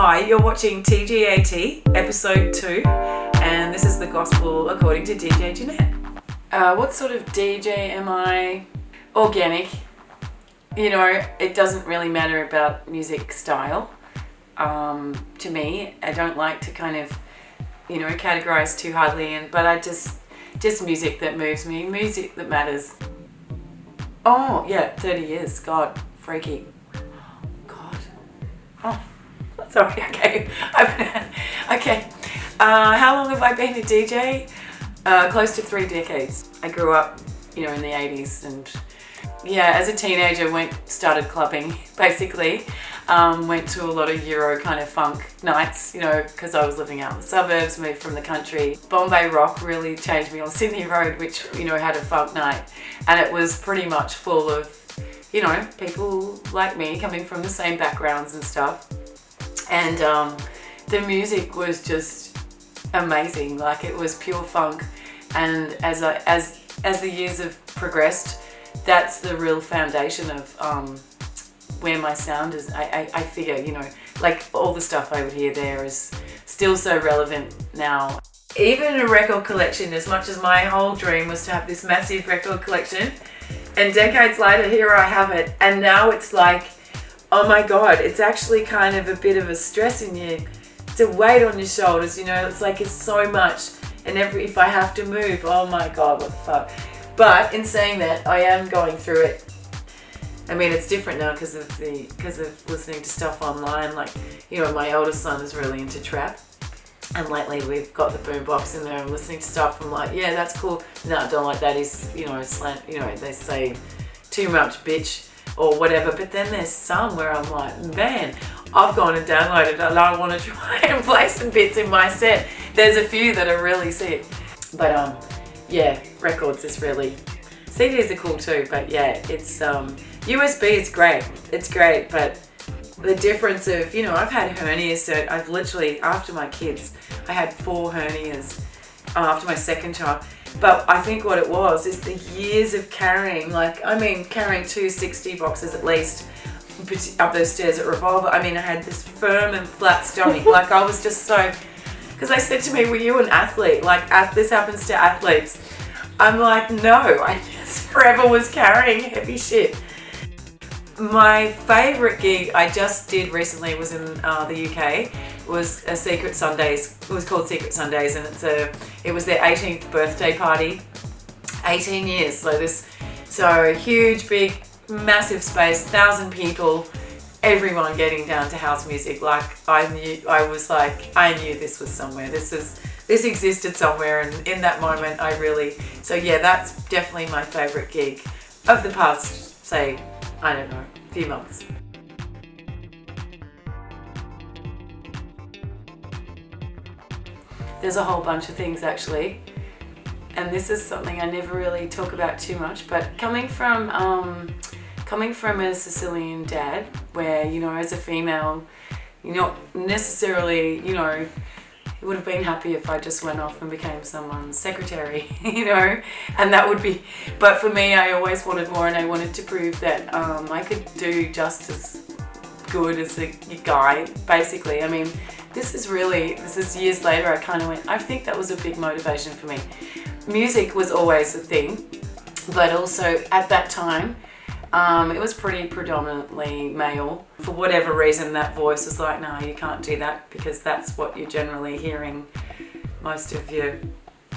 Hi, you're watching TGAT episode 2, and this is the gospel according to DJ Jnett. What sort of DJ am I? Organic. You know, it doesn't really matter about music style. To me, I don't like to kind of, categorize too hardly, but I just music that moves me, music that matters. Oh yeah, 30 years. God, freaky. God. Oh, sorry. Okay. Okay. How long have I been a DJ? Close to 3 decades. I grew up, in the 80s, and yeah, as a teenager, started clubbing basically. Went to a lot of Euro kind of funk nights, because I was living out in the suburbs, moved from the country. Bombay Rock really changed me on Sydney Road, which, had a funk night. And it was pretty much full of, people like me coming from the same backgrounds and stuff. And the music was just amazing. Like, it was pure funk. And as the years have progressed, that's the real foundation of where my sound is. I figure, like all the stuff I would hear there is still so relevant now. Even a record collection, as much as my whole dream was to have this massive record collection, and decades later, here I have it. And now it's like, oh my God, it's actually kind of a bit of a stress in you. It's a weight on your shoulders, it's like it's so much. And if I have to move, oh my God, what the fuck. But in saying that, I am going through it. I mean, it's different now because of listening to stuff online. Like, my oldest son is really into trap, and lately we've got the boombox in there and listening to stuff. I'm like, yeah, that's cool. No, I don't like that. He's, slant. They say too much, bitch, or whatever. But then there's some where I'm like, man, I've gone and downloaded it, and I want to try and play some bits in my set. There's a few that are really sick, but yeah, records is really. CDs are cool too, but yeah, it's USB is great. It's great, but the difference of, I've had hernias, so I've literally, after my kids, I had 4 hernias after my second child. But I think what it was is the years of carrying, carrying 2 60 boxes at least up those stairs at Revolver. I had this firm and flat stomach. Like, I was just so, because they said to me, were you an athlete? Like, this happens to athletes. I'm like, no, I just forever was carrying heavy shit. My favourite gig I just did recently was in the UK. Was a Secret Sundays. It was called Secret Sundays, and it was their 18th birthday party. 18 years. So huge, big, massive space, 1,000 people, everyone getting down to house music. Like, I knew this was somewhere. This existed somewhere, and in that moment so yeah, that's definitely my favourite gig of the past, say, I don't know, few months. There's a whole bunch of things actually, and this is something I never really talk about too much, but coming from a Sicilian dad, where, as a female, you're not necessarily, he would have been happy if I just went off and became someone's secretary, and that would be, but for me, I always wanted more, and I wanted to prove that I could do just as good as a guy, basically. This is years later, I kind of went, I think that was a big motivation for me. Music was always a thing, but also at that time, it was pretty predominantly male. For whatever reason, that voice was like, no, you can't do that, because that's what you're generally hearing most of your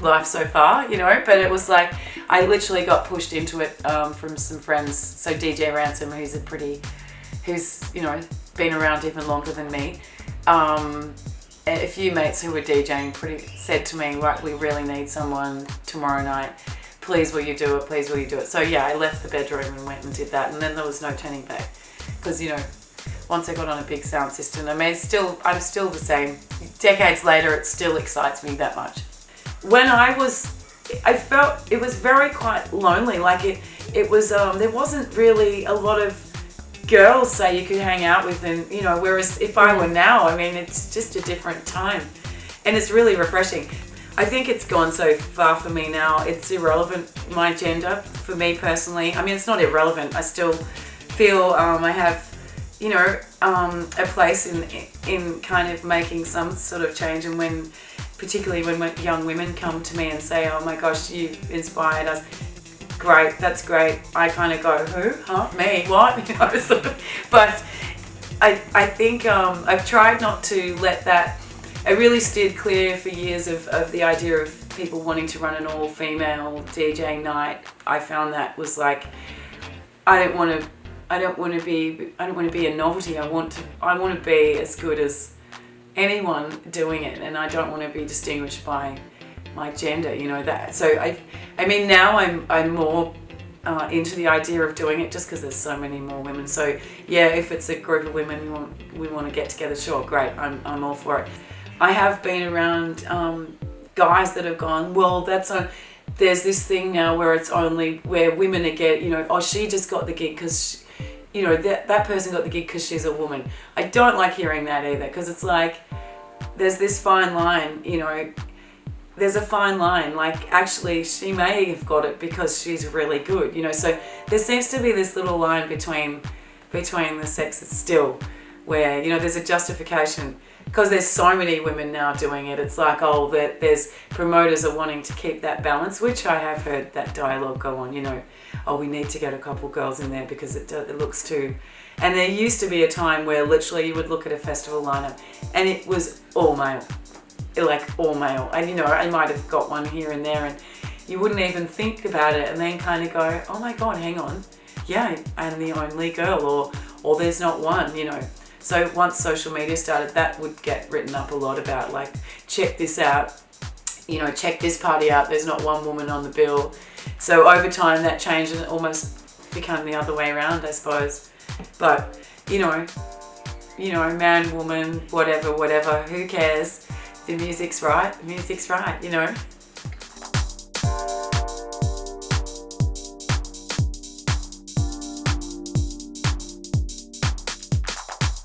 life so far, But it was like, I literally got pushed into it from some friends. So DJ Ransom, who's been around even longer than me. A few mates who were DJing said to me, right, we really need someone tomorrow night. Please will you do it, please will you do it. So yeah, I left the bedroom and went and did that, and then there was no turning back, because once I got on a big sound system, I'm still the same. Decades later, it still excites me that much. When I felt it was very quite lonely. Like it was there wasn't really a lot of girls, say, you could hang out with, and whereas if I were now, it's just a different time, and it's really refreshing. I think it's gone so far for me now, it's irrelevant, my gender, for me personally. It's not irrelevant. I still feel I have, a place in kind of making some sort of change. And particularly when young women come to me and say, oh my gosh, you inspired us. Great, that's great. I kind of go, who? Huh? Me? What? But I think I've tried not to let that. I really steered clear for years of the idea of people wanting to run an all-female DJ night. I found that was like, I don't want to be a novelty. I want to be as good as anyone doing it, and I don't want to be distinguished by my gender, that. So I mean now I'm more into the idea of doing it just because there's so many more women. So yeah, if it's a group of women we want to get together, sure, great, I'm all for it. I have been around guys that have gone, well, there's this thing now where it's only where women are oh, she just got the gig because that person got the gig because she's a woman. I don't like hearing that either, because it's like there's this fine line, there's a fine line, like actually she may have got it because she's really good, so there seems to be this little line between the sexes still, where there's a justification, because there's so many women now doing it. It's like, oh, there's promoters are wanting to keep that balance, which I have heard that dialogue go on, oh, we need to get a couple girls in there because it looks too. And there used to be a time where literally you would look at a festival lineup and it was all male, like all male. And I might have got one here and there, and you wouldn't even think about it, and then kind of go, oh my God, hang on, yeah, I'm the only girl, or there's not one, So once social media started, that would get written up a lot about, like, check this out, check this party out, there's not one woman on the bill. So over time that changed and it almost became the other way around, I suppose. But, man, woman, whatever, who cares? The music's right,